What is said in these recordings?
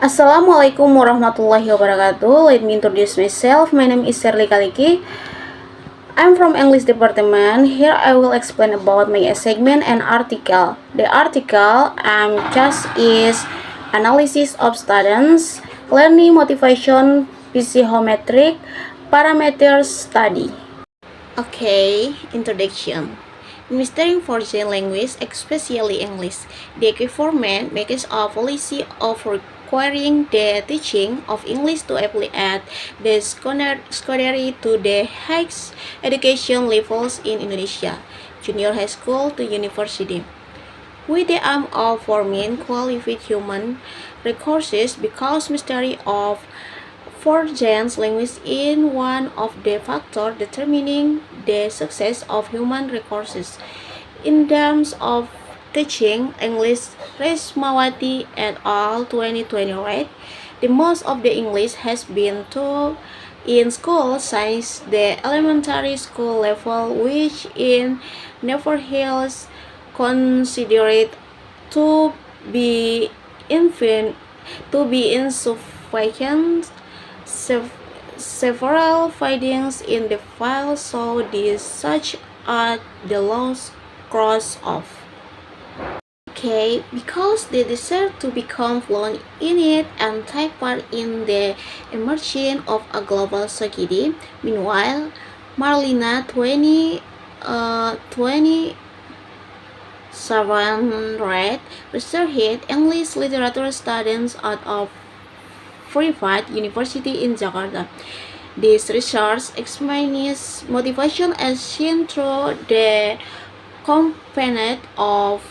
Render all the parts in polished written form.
Assalamualaikum warahmatullahi wabarakatuh. Let me introduce myself. My name is Shirley Kaliki. I'm from English department. Here I will explain about my segment and article. The article just is analysis of students, learning motivation, psychometric parameters study. Okay, introduction. In mastering foreign language, especially English, the government makes a policy of requiring the teaching of English to apply at the secondary to the highest education levels in Indonesia, junior high school to university. With the aim of forming qualified human resources because mastery of foreign language is one of the factors determining the success of human resources. In terms of teaching English, Resmawati et al. 2020 rate, the most of the English has been taught in school since the elementary school level, which in nevertheless considered to be insufficient. Several findings in the file show this, such as the loss cross off. Okay, because they deserve to become fluent in it and take part in the emerging of a global society. Meanwhile, Marlina 27 researched English literature students out of private university in Jakarta. This research examines motivation as seen through the component of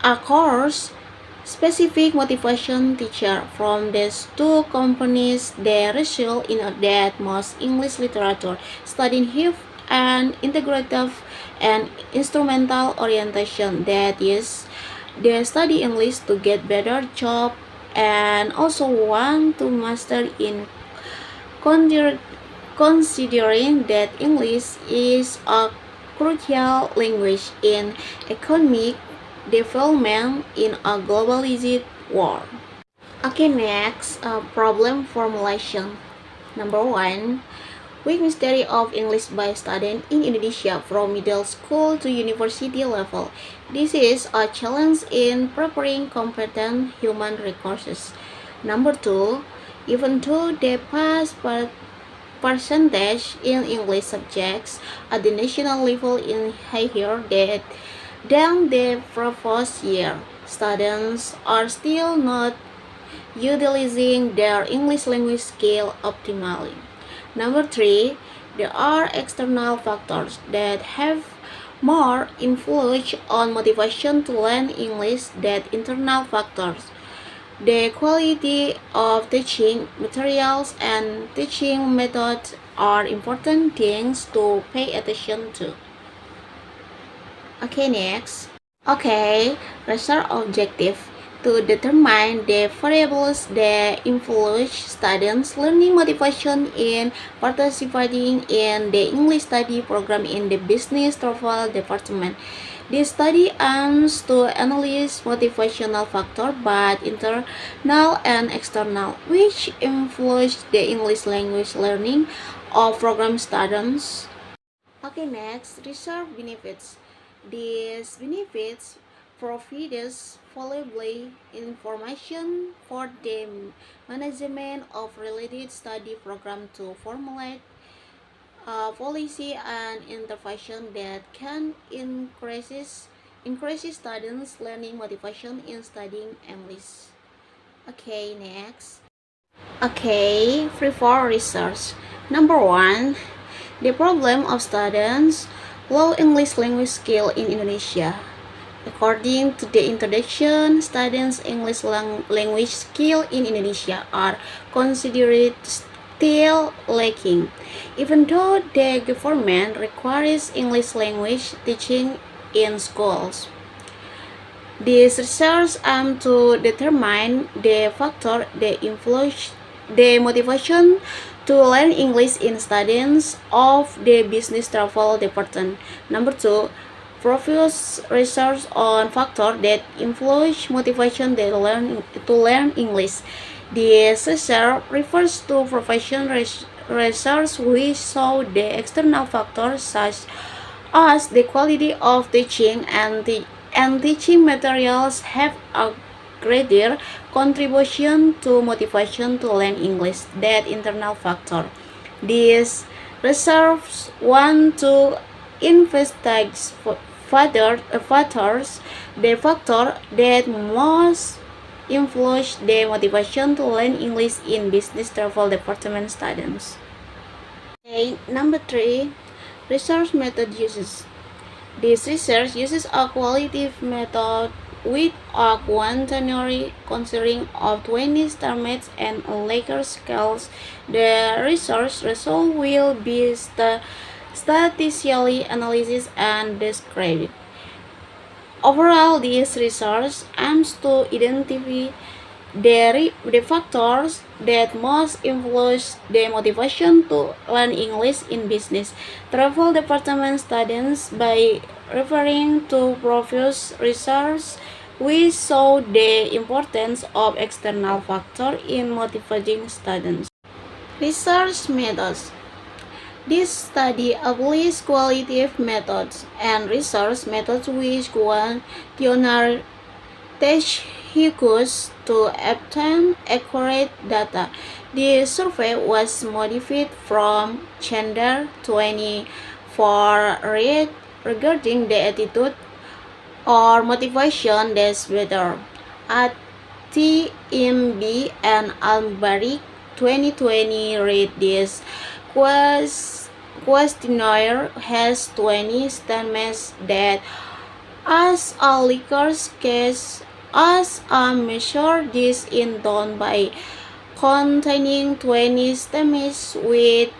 a course specific motivation teacher. From these two components, the result in that most English literature studying have an integrative and instrumental orientation, that is, they study English to get better job and also want to master in considering that English is a crucial language in economic development in a globalized world. Okay, next, problem formulation. Number 1. Weak mastery of English by students in Indonesia from middle school to university level. This is a challenge in preparing competent human resources. Number 2. Even though they pass percentage in English subjects at the national level is higher than the previous year, students are still not utilizing their English language skill optimally. Number 3, there are external factors that have more influence on motivation to learn English than internal factors. The quality of teaching materials and teaching methods are important things to pay attention to. Okay, next. Okay, research objective to determine the variables that influence students' learning motivation in participating in the English study program in the Business Travel Department. This study aims to analyze motivational factors, both internal and external, which influence the English language learning of program students. Okay, next, research benefits. These benefits provide valuable information for the management of related study program to formulate policy and intervention that can increase students' learning motivation in studying English. Okay, next. Okay, free for research. Number 1, the problem of students' low English language skill in Indonesia. According to the introduction, students' English language skill in Indonesia are considered still lacking, even though the government requires English language teaching in schools. This research aims to determine the factor that influence the motivation to learn English in students of the Business Travel Department. Number 2, previous research on factors that influence motivation to learn English. This research refers to professional research which show the external factors such as the quality of teaching and teaching materials have a greater contribution to motivation to learn English than internal factor. These research want to investigate factors, the factor that most influence the motivation to learn English in business travel department students. Okay, number 3, research method uses. This research uses a qualitative method with a quantitative considering of 20 star maths and a Likert scales. The research result will be statistically analyzed and described. Overall, this research aims to identify the factors that most influence the motivation to learn English in business travel department students by referring to previous research. We saw the importance of external factors in motivating students. Research methods. This study applies qualitative methods and research methods which questionnaire techniques to obtain accurate data. The survey was modified from gender 24 regarding the attitude or motivation that's better. At TMB and Albaric 2020 read this questionnaire has 20 statements that as a Likert's case as a measure this in done by containing 20 statements with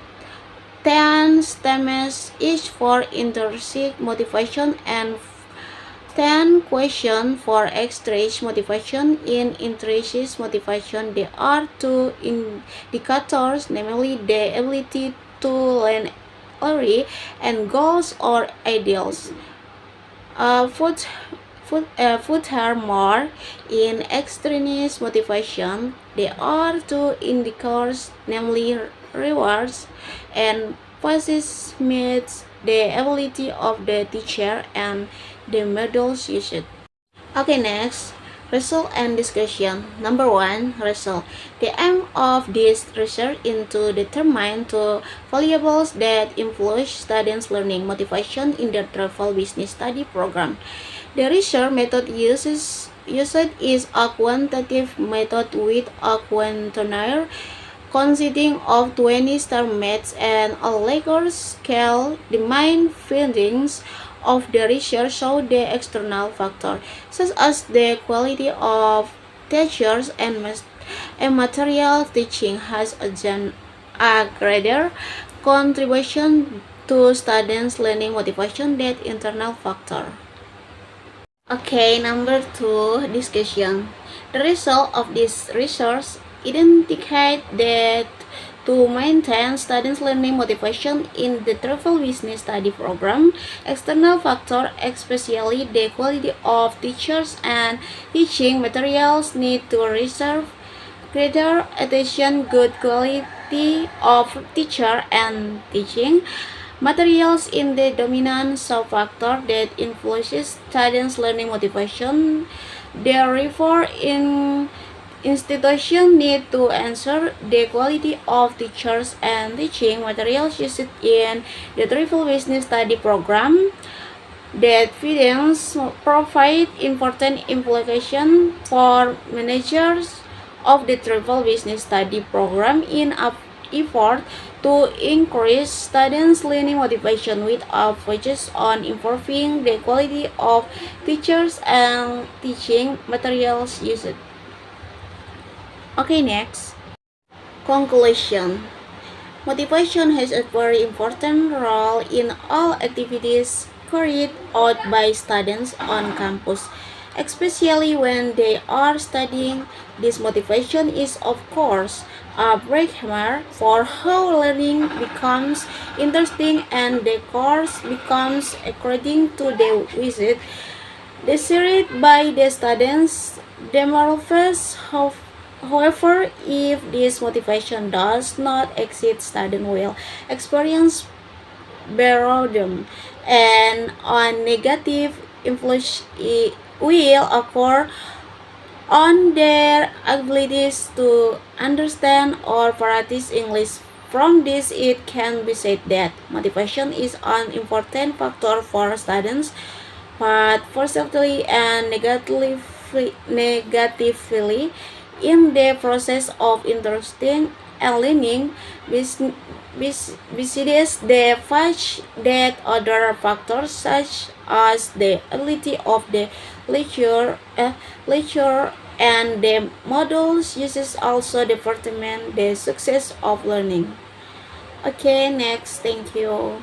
10 statements each for intrinsic motivation and 10 questions for extrinsic motivation. In intrinsic motivation, there are two indicators, namely the ability to learn early and goals or ideals. Furthermore, in extrinsic motivation, there are two indicators, namely rewards and prizes meets the ability of the teacher and the methods used. Okay, next, result and discussion. Number 1, result. The aim of this research is to determine two variables that influence students' learning motivation in their travel business study program. The research method used is a quantitative method with a questionnaire consisting of 20 star maths and a Likert scale. The main findings of the research show the external factors, such as the quality of teachers and material teaching has a greater contribution to students' learning motivation than internal factor. Okay, number 2, discussion. The result of this research indicate that to maintain students' learning motivation in the travel business study program, external factors, especially the quality of teachers and teaching materials, need to reserve greater attention. Good quality of teacher and teaching materials in the dominant sub-factor that influences students' learning motivation. Therefore, institutions need to ensure the quality of teachers and teaching materials used in the travel business study program. That findings provide important implications for managers of the travel business study program in an effort to increase students' learning motivation with a focus on improving the quality of teachers and teaching materials used. Okay, next. Conclusion. Motivation has a very important role in all activities carried out by students on campus. especially when they are studying. This motivation is, of course, a breakhammer for how learning becomes interesting and the course becomes according to the visit decided by the students themselves. However, if this motivation does not exist, students will experience boredom, and a negative influence will occur on their abilities to understand or practice English. From this, it can be said that motivation is an important factor for students, but positively and negatively in the process of interesting and learning. Besides the fact that other factors such as the ability of the lecturer and the models uses also determine the success of learning. Okay, next, thank you.